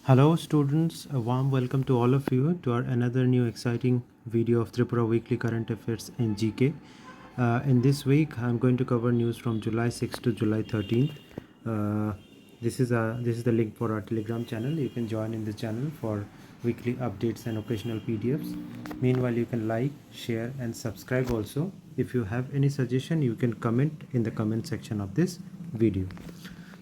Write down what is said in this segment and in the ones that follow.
Hello students, a warm welcome to all of you to our another new exciting video of Tripura Weekly Current Affairs in GK. In this week, I'm going to cover news from July 6th to July 13th. This is the link for our Telegram channel. You can join in the channel for weekly updates and occasional PDFs. Meanwhile, you can like, share, and subscribe also. If you have any suggestion, you can comment in the comment section of this video.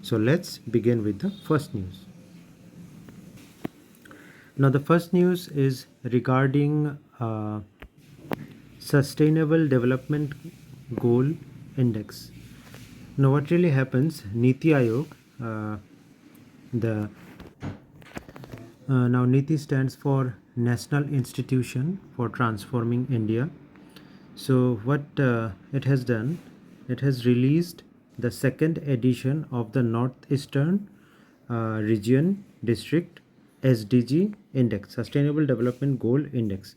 So let's begin with the first news. Now the first news is regarding Sustainable Development Goal Index. Now what really happens, Niti Aayog, now Niti stands for National Institution for Transforming India. So what it has done, it has released the second edition of the Northeastern Region District SDG Index, Sustainable Development Goal Index.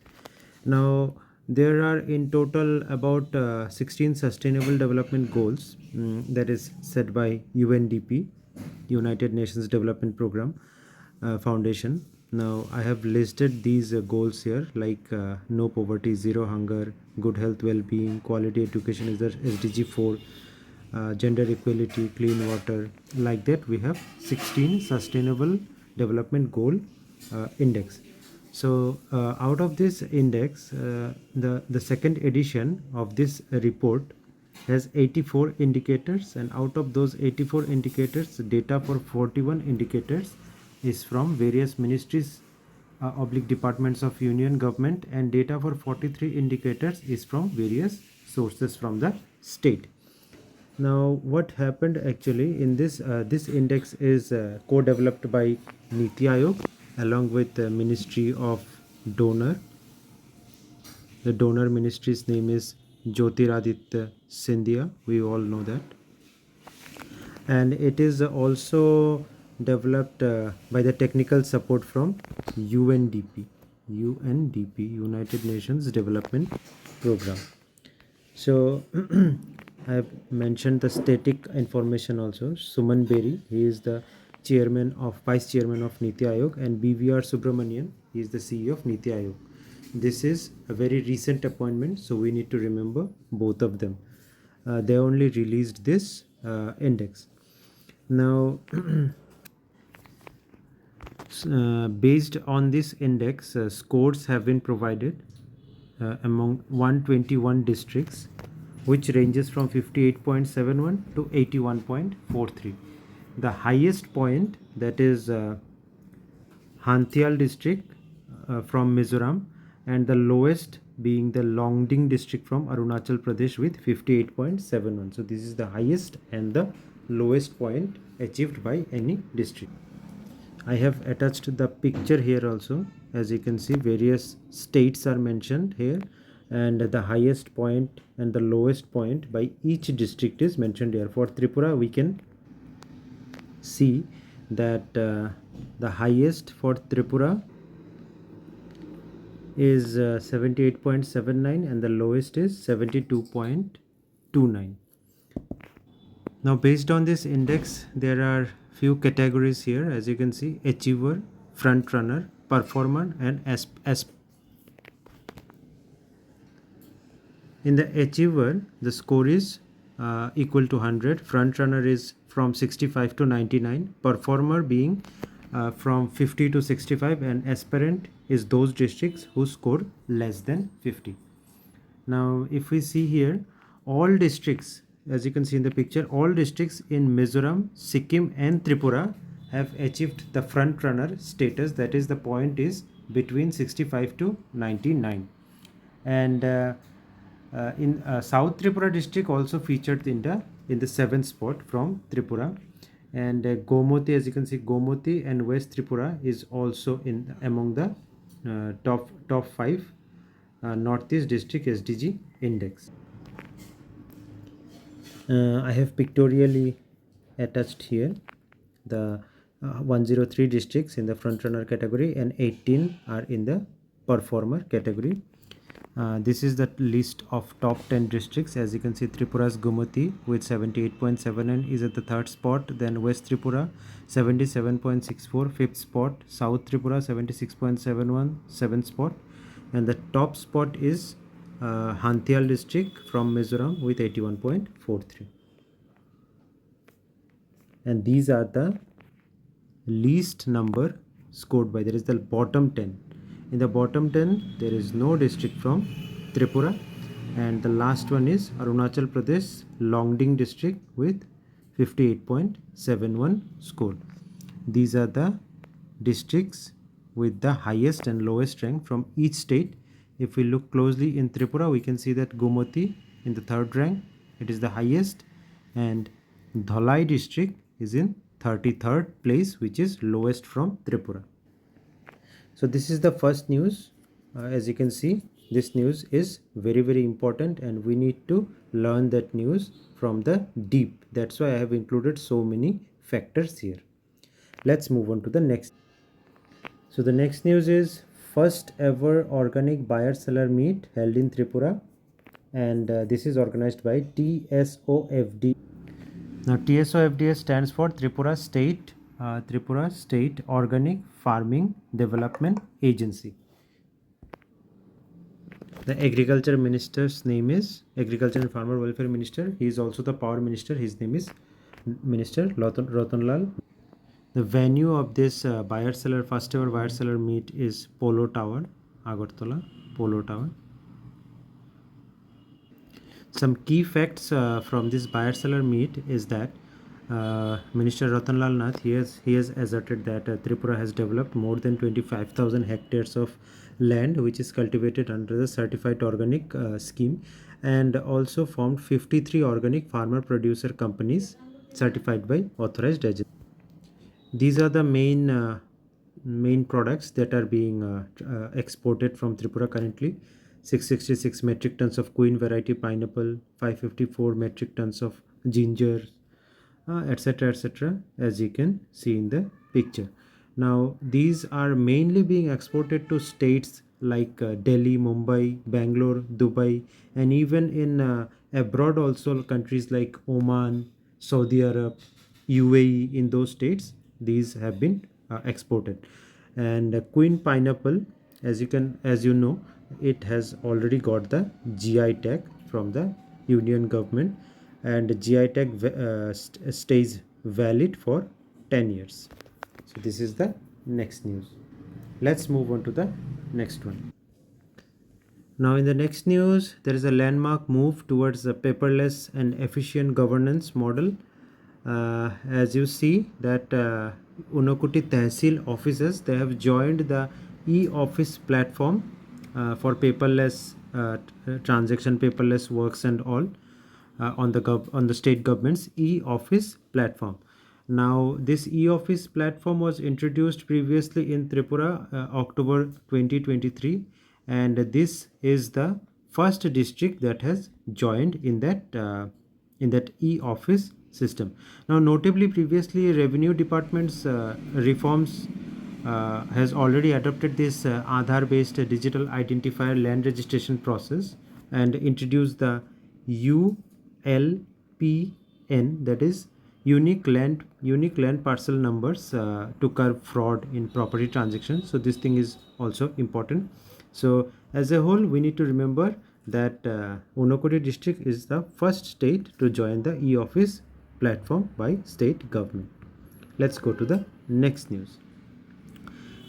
Now there are in total about 16 Sustainable Development Goals that is set by UNDP, United Nations Development Program Foundation. Now I have listed these goals here, like no poverty, zero hunger, good health, well-being, quality education is the SDG 4, gender equality, clean water. Like that we have 16 Sustainable Development Goal Index. So out of this index, the second edition of this report has 84 indicators, and out of those 84 indicators, data for 41 indicators is from various ministries oblique departments of union government, and data for 43 indicators is from various sources from the state. Now what happened actually in this this index is co-developed by Niti Aayog along with the Ministry of Donor. The donor ministry's name is Jyotiraditya Scindia, we all know that, and it is also developed by the technical support from UNDP, United Nations Development Program. So I have mentioned the static information also. Suman Beri, he is the vice chairman of Niti Aayog, and BVR Subramanian, he is the CEO of Niti Aayog. This is a very recent appointment, so we need to remember both of them. They only released this index. Now based on this index, scores have been provided among 121 districts, which ranges from 58.71 to 81.43. The highest point, that is Hantial district from Mizoram, and the lowest being the Longding district from Arunachal Pradesh with 58.71. So this is the highest and the lowest point achieved by any district. I have attached the picture here also. As you can see, various states are mentioned here, and the highest point and the lowest point by each district is mentioned here. For Tripura, we can see that the highest for Tripura is 78.79 and the lowest is 72.29. Now based on this index, there are few categories here, as you can see: achiever, front runner, performer, and in the achiever, the score is equal to 100. Front runner is from 65 to 99. Performer being from 50 to 65, and aspirant is those districts who score less than 50. Now if we see here, all districts, as you can see in the picture, all districts in Mizoram, Sikkim and Tripura have achieved the front runner status, that is the point is between 65 to 99. And in South Tripura district also featured in the 7th spot from Tripura, and Gomoti, as you can see, Gomoti and West Tripura is also in among the top 5 Northeast district SDG index. I have pictorially attached here the 103 districts in the front runner category, and 18 are in the performer category. This is the list of top 10 districts. As you can see, Tripura's Gumati with 78.79 is at the third spot. Then West Tripura 77.64, fifth spot. South Tripura 76.71, seventh spot. And the top spot is Hantial district from Mizoram with 81.43. And these are the least number scored by. There is the bottom 10. In the bottom 10 there is no district from Tripura, and the last one is Arunachal Pradesh Longding district with 58.71 scored. These are the districts with the highest and lowest rank from each state. If we look closely in Tripura, we can see that Gumati in the third rank, it is the highest, and Dhalai district is in 33rd place, which is lowest from Tripura. So this is the first news. As you can see, this news is very important, and we need to learn that news from the deep. That's why I have included so many factors here. Let's move on to the next. So the next news is first ever organic buyer seller meet held in Tripura, and this is organized by TSOFD. Now TSOFD stands for Tripura State Organic Farming Development Agency. The Agriculture Minister's name is Agriculture and Farmer Welfare Minister. He is also the Power Minister. His name is Minister Ratanlal. The venue of this first ever buyer seller meet is Polo Tower, Agartala Polo Tower. Some key facts from this buyer seller meet is that Minister Ratanlal Nath, he has asserted that Tripura has developed more than 25,000 hectares of land which is cultivated under the certified organic scheme, and also formed 53 organic farmer producer companies certified by authorized agencies. These are the main products that are being exported from Tripura currently. 666 metric tons of queen variety pineapple, 554 metric tons of ginger, etc., as you can see in the picture. Now these are mainly being exported to states like Delhi, Mumbai, Bangalore, Dubai, and even in abroad also, countries like Oman, Saudi Arab, UAE. In those states these have been exported. And queen pineapple, as you know, it has already got the GI tag from the Union government, and GI tag stays valid for 10 years. So this is the next news. Let's move on to the next one. Now in the next news, there is a landmark move towards a paperless and efficient governance model. As you see that Unakoti Tehsil offices, they have joined the e-office platform for paperless transaction, paperless works and all on the state government's e-office platform. Now this e-office platform was introduced previously in Tripura October 2023, and this is the first district that has joined in that e-office system. Now notably, previously revenue department's reforms has already adopted this Aadhaar based digital identifier land registration process and introduced the ULPN, that is unique land parcel numbers, to curb fraud in property transactions. So this thing is also important. So as a whole, we need to remember that Unakoti district is the first state to join the e-office platform by state government. Let's go to the next news.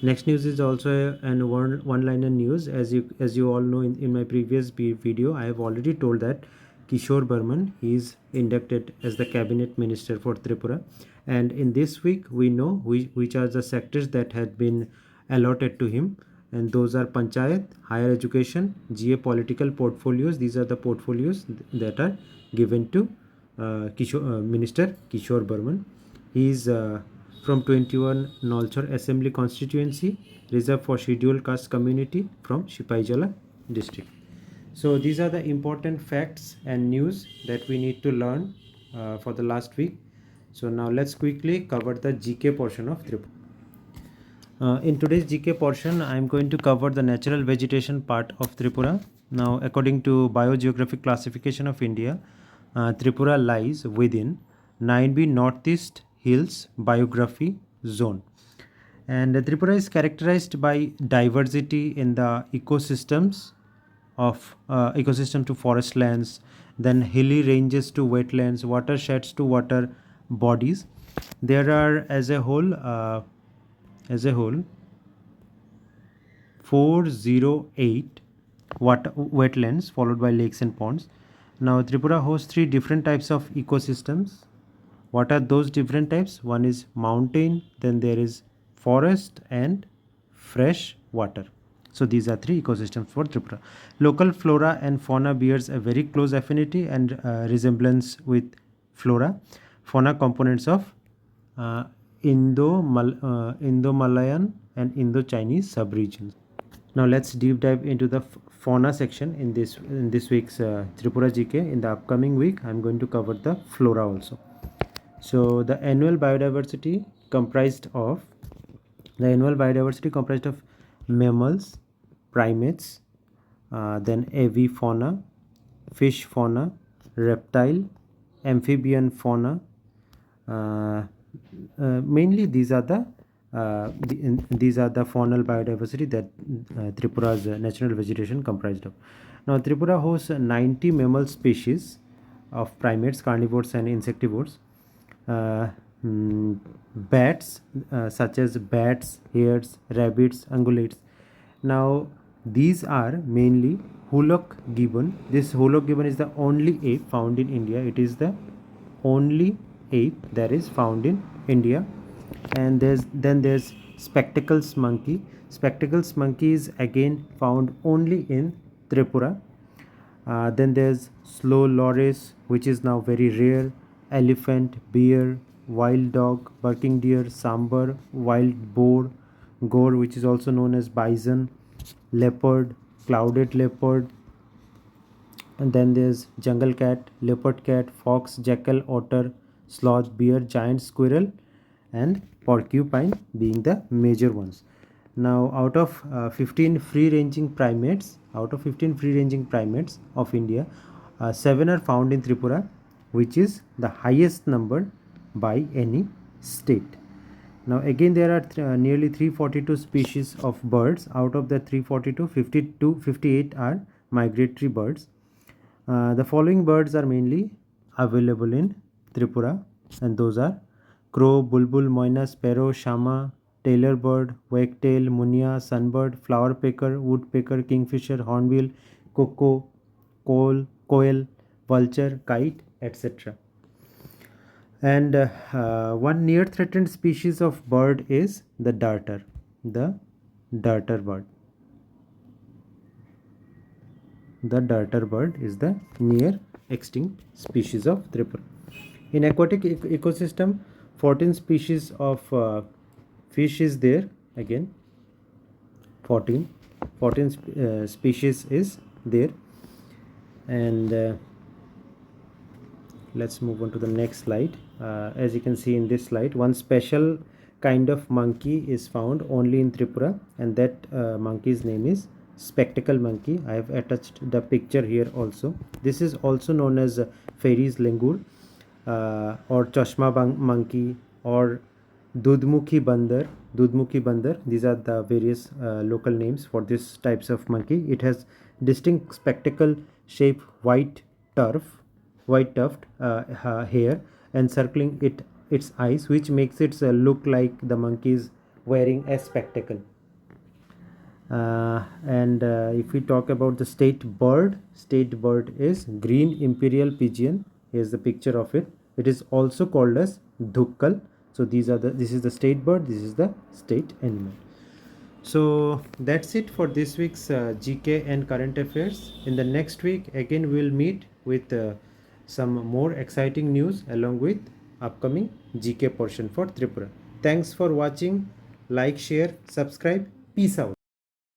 Next news is also an one-liner news. As you all know, in my previous video, I have already told that Kishore Burman, he is inducted as the cabinet minister for Tripura, and in this week we know which are the sectors that had been allotted to him, and those are Panchayat, Higher Education, GA Political portfolios. These are the portfolios that are given to Minister Kishore Burman. He is from 21 Nolchor Assembly constituency, reserved for scheduled caste community from Sipaijala district. So these are the important facts and news that we need to learn for the last week. So now let's quickly cover the GK portion of Tripura. In today's GK portion, I am going to cover the natural vegetation part of Tripura. Now, according to Biogeographic Classification of India, Tripura lies within 9B Northeast Hills Biography Zone. And Tripura is characterized by diversity in the ecosystems of ecosystem to forest lands, then hilly ranges to wetlands, watersheds to water bodies. There are as a whole 408 wetlands followed by lakes and ponds. Now Tripura hosts three different types of ecosystems. What are those different types? One is mountain, then there is forest and fresh water. So these are three ecosystems for Tripura. Local flora and fauna bears a very close affinity and resemblance with flora. Fauna components of uh, Indo-Malayan and Indo-Chinese subregions. Now let's deep dive into the fauna section in this week's Tripura GK. In the upcoming week, I'm going to cover the flora also. So the annual biodiversity comprised of mammals, primates, then avifauna, fish fauna, reptile, amphibian fauna. Mainly these are the faunal biodiversity that Tripura's natural vegetation comprised of. Now Tripura hosts 90 mammal species of primates, carnivores and insectivores. uh, Bats, such as bats, hares, rabbits, ungulates. Now, these are mainly Hulok gibbon. This Hulok gibbon is the only ape found in India. It is the only ape that is found in India. And there's spectacles monkey. Spectacles monkey is again found only in Tripura. Then there's slow loris, which is now very rare. Elephant, bear, wild dog, barking deer, sambar, wild boar, gore, which is also known as bison, leopard, clouded leopard, and then there's jungle cat, leopard cat, fox, jackal, otter, sloth, bear, giant squirrel, and porcupine being the major ones. Now, out of 15 free-ranging primates, of India, 7 are found in Tripura, which is the highest number by any state. Now again there are nearly 342 species of birds. Out of the 342, 58 are migratory birds. The following birds are mainly available in Tripura, and those are crow, bulbul, moina, sparrow, shama, tailor bird, wagtail, munia, sunbird, flowerpecker, woodpecker, kingfisher, hornbill, cuckoo, quail, vulture, kite, etc. And one near threatened species of bird is the darter, bird. The darter bird is the near extinct species of Tripura. In aquatic ecosystem, 14 species of fish is there. Again, 14 species is there. And let's move on to the next slide. As you can see in this slide, one special kind of monkey is found only in Tripura, and that monkey's name is spectacle monkey. I have attached the picture here also. This is also known as fairies langur, or chashma monkey, or dudmukhi bandar. These are the various local names for this types of monkey. It has distinct spectacle shaped white tuft hair encircling its eyes, which makes it look like the monkey is wearing a spectacle. And if we talk about the state bird is green imperial pigeon. Here's the picture of it. It is also called as dhukkal. So this is the state bird, this is the state animal. So that's it for this week's GK and current affairs. In the next week again we'll meet with some more exciting news along with upcoming GK portion for Tripura. Thanks for watching. Like, share, subscribe. Peace out.